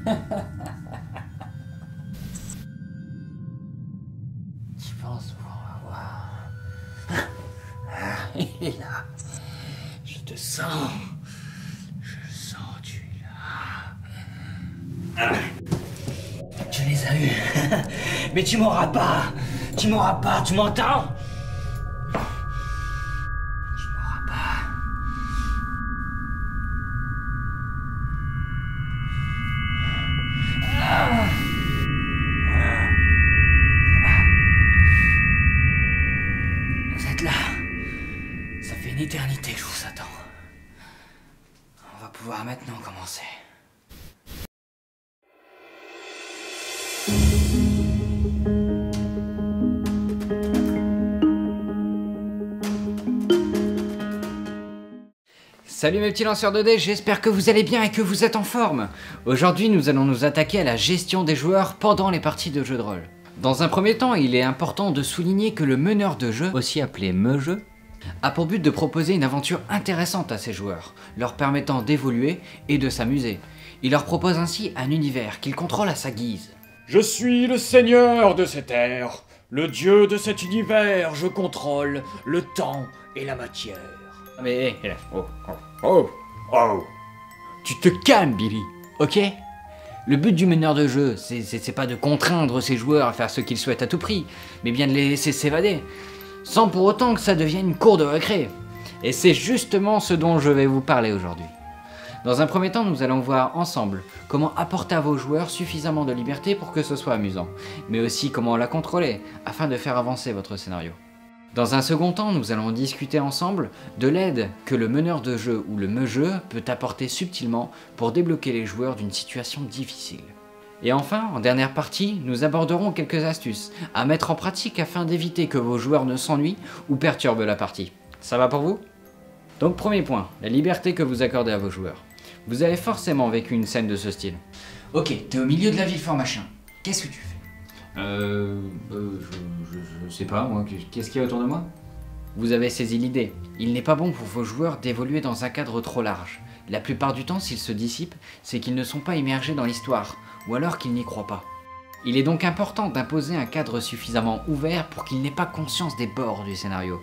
Tu penses pouvoir voir? Il est là. Je te sens. Je sens que tu es là. Tu les as eus. Mais tu m'auras pas. Tu m'auras pas, tu m'entends? Tu m'auras pas. Vous êtes là. Ça fait une éternité que je vous attends. On va pouvoir maintenant commencer. Salut mes petits lanceurs de dés, j'espère que vous allez bien et que vous êtes en forme. Aujourd'hui, nous allons nous attaquer à la gestion des joueurs pendant les parties de jeux de rôle. Dans un premier temps, il est important de souligner que le meneur de jeu, aussi appelé me-jeu, a pour but de proposer une aventure intéressante à ses joueurs, leur permettant d'évoluer et de s'amuser. Il leur propose ainsi un univers qu'il contrôle à sa guise. Je suis le seigneur de cette ère, le dieu de cet univers, je contrôle le temps et la matière. Mais oh, tu te calmes, Billy, ok? Le but du meneur de jeu, c'est pas de contraindre ses joueurs à faire ce qu'ils souhaitent à tout prix, mais bien de les laisser s'évader, sans pour autant que ça devienne une cour de récré. Et c'est justement ce dont je vais vous parler aujourd'hui. Dans un premier temps, nous allons voir ensemble comment apporter à vos joueurs suffisamment de liberté pour que ce soit amusant, mais aussi comment la contrôler, afin de faire avancer votre scénario. Dans un second temps, nous allons discuter ensemble de l'aide que le meneur de jeu ou le me-jeu peut apporter subtilement pour débloquer les joueurs d'une situation difficile. Et enfin, en dernière partie, nous aborderons quelques astuces à mettre en pratique afin d'éviter que vos joueurs ne s'ennuient ou perturbent la partie. Ça va pour vous? Donc premier point, la liberté que vous accordez à vos joueurs. Vous avez forcément vécu une scène de ce style. Ok, t'es au milieu de la ville fort machin. Qu'est-ce que tu fais? Je sais pas, moi, qu'est-ce qu'il y a autour de moi? Vous avez saisi l'idée. Il n'est pas bon pour vos joueurs d'évoluer dans un cadre trop large. La plupart du temps, s'ils se dissipent, c'est qu'ils ne sont pas immergés dans l'histoire, ou alors qu'ils n'y croient pas. Il est donc important d'imposer un cadre suffisamment ouvert pour qu'ils n'aient pas conscience des bords du scénario.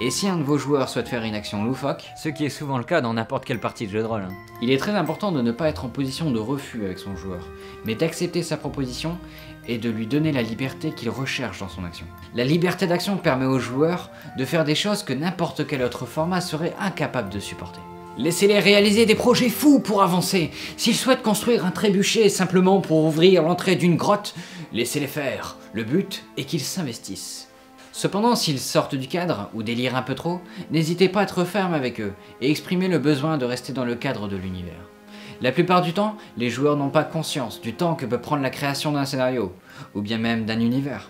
Et si un de vos joueurs souhaite faire une action loufoque, ce qui est souvent le cas dans n'importe quelle partie de jeu de rôle, il est très important de ne pas être en position de refus avec son joueur, mais d'accepter sa proposition et de lui donner la liberté qu'il recherche dans son action. La liberté d'action permet aux joueurs de faire des choses que n'importe quel autre format serait incapable de supporter. Laissez-les réaliser des projets fous pour avancer. S'ils souhaitent construire un trébuchet simplement pour ouvrir l'entrée d'une grotte, laissez-les faire. Le but est qu'ils s'investissent. Cependant, s'ils sortent du cadre ou délirent un peu trop, n'hésitez pas à être ferme avec eux et exprimer le besoin de rester dans le cadre de l'univers. La plupart du temps, les joueurs n'ont pas conscience du temps que peut prendre la création d'un scénario, ou bien même d'un univers.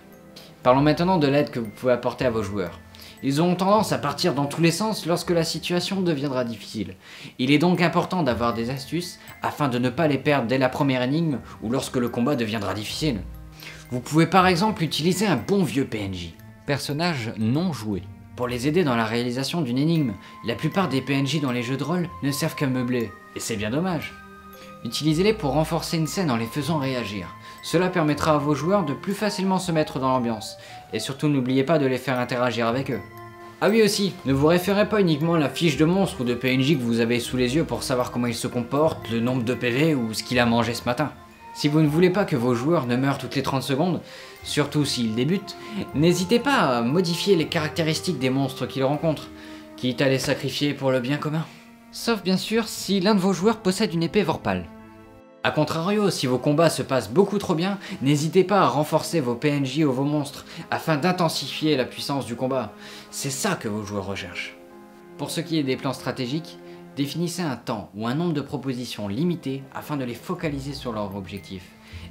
Parlons maintenant de l'aide que vous pouvez apporter à vos joueurs. Ils ont tendance à partir dans tous les sens lorsque la situation deviendra difficile. Il est donc important d'avoir des astuces afin de ne pas les perdre dès la première énigme ou lorsque le combat deviendra difficile. Vous pouvez par exemple utiliser un bon vieux PNJ, personnage non joué, pour les aider dans la réalisation d'une énigme. La plupart des PNJ dans les jeux de rôle ne servent qu'à meubler, et c'est bien dommage. Utilisez-les pour renforcer une scène en les faisant réagir. Cela permettra à vos joueurs de plus facilement se mettre dans l'ambiance. Et surtout n'oubliez pas de les faire interagir avec eux. Ah oui aussi, ne vous référez pas uniquement à la fiche de monstre ou de PNJ que vous avez sous les yeux pour savoir comment il se comporte, le nombre de PV ou ce qu'il a mangé ce matin. Si vous ne voulez pas que vos joueurs ne meurent toutes les 30 secondes, surtout s'ils débutent, n'hésitez pas à modifier les caractéristiques des monstres qu'ils rencontrent, quitte à les sacrifier pour le bien commun. Sauf bien sûr si l'un de vos joueurs possède une épée Vorpal. A contrario, si vos combats se passent beaucoup trop bien, n'hésitez pas à renforcer vos PNJ ou vos monstres afin d'intensifier la puissance du combat. C'est ça que vos joueurs recherchent. Pour ce qui est des plans stratégiques, définissez un temps ou un nombre de propositions limité afin de les focaliser sur leur objectif.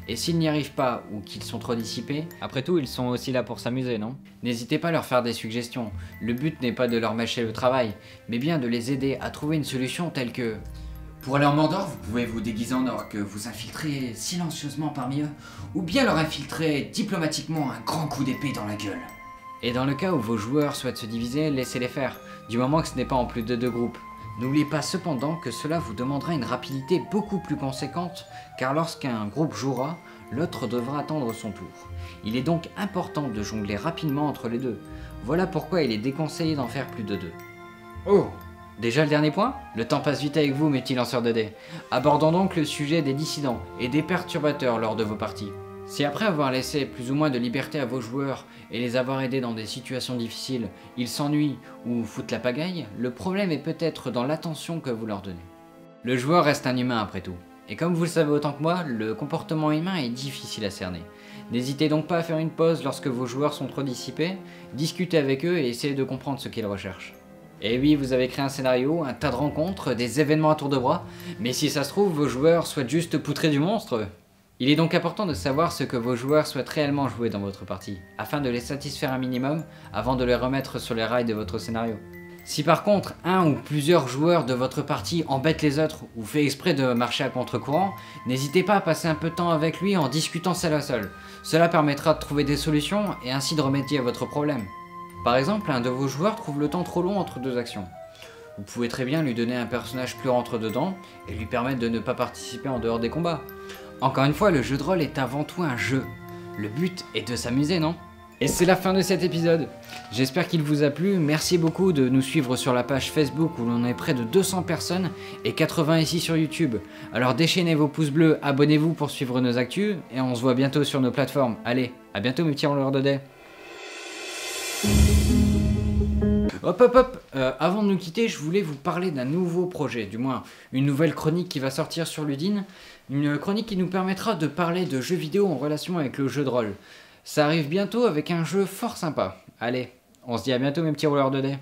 Et s'ils n'y arrivent pas ou qu'ils sont trop dissipés, après tout ils sont aussi là pour s'amuser, non? N'hésitez pas à leur faire des suggestions. Le but n'est pas de leur mâcher le travail, mais bien de les aider à trouver une solution telle que... Pour aller en Mordor, vous pouvez vous déguiser en orque, vous infiltrer silencieusement parmi eux, ou bien leur infiltrer diplomatiquement un grand coup d'épée dans la gueule. Et dans le cas où vos joueurs souhaitent se diviser, laissez-les faire, du moment que ce n'est pas en plus de 2 groupes. N'oubliez pas cependant que cela vous demandera une rapidité beaucoup plus conséquente, car lorsqu'un groupe jouera, l'autre devra attendre son tour. Il est donc important de jongler rapidement entre les deux. Voilà pourquoi il est déconseillé d'en faire plus de 2. Oh! Déjà le dernier point? Le temps passe vite avec vous, mes petits lanceurs de dés. Abordons donc le sujet des dissidents et des perturbateurs lors de vos parties. Si après avoir laissé plus ou moins de liberté à vos joueurs et les avoir aidés dans des situations difficiles, ils s'ennuient ou foutent la pagaille, le problème est peut-être dans l'attention que vous leur donnez. Le joueur reste un humain après tout, et comme vous le savez autant que moi, le comportement humain est difficile à cerner. N'hésitez donc pas à faire une pause lorsque vos joueurs sont trop dissipés, discutez avec eux et essayez de comprendre ce qu'ils recherchent. Et oui, vous avez créé un scénario, un tas de rencontres, des événements à tour de bras, mais si ça se trouve, vos joueurs souhaitent juste poutrer du monstre. Il est donc important de savoir ce que vos joueurs souhaitent réellement jouer dans votre partie, afin de les satisfaire un minimum avant de les remettre sur les rails de votre scénario. Si par contre, un ou plusieurs joueurs de votre partie embêtent les autres ou fait exprès de marcher à contre-courant, n'hésitez pas à passer un peu de temps avec lui en discutant seul à seul. Cela permettra de trouver des solutions et ainsi de remédier à votre problème. Par exemple, un de vos joueurs trouve le temps trop long entre 2 actions. Vous pouvez très bien lui donner un personnage plus rentre-dedans et lui permettre de ne pas participer en dehors des combats. Encore une fois, le jeu de rôle est avant tout un jeu. Le but est de s'amuser, non? Et c'est la fin de cet épisode. J'espère qu'il vous a plu. Merci beaucoup de nous suivre sur la page Facebook où l'on est près de 200 personnes et 80 ici sur YouTube. Alors déchaînez vos pouces bleus, abonnez-vous pour suivre nos actus et on se voit bientôt sur nos plateformes. Allez, à bientôt mes petits rouleurs de dés. Hop, avant de nous quitter, je voulais vous parler d'un nouveau projet, du moins une nouvelle chronique qui va sortir sur Ludine, une chronique qui nous permettra de parler de jeux vidéo en relation avec le jeu de rôle. Ça arrive bientôt avec un jeu fort sympa. Allez, on se dit à bientôt mes petits rouleurs de dés.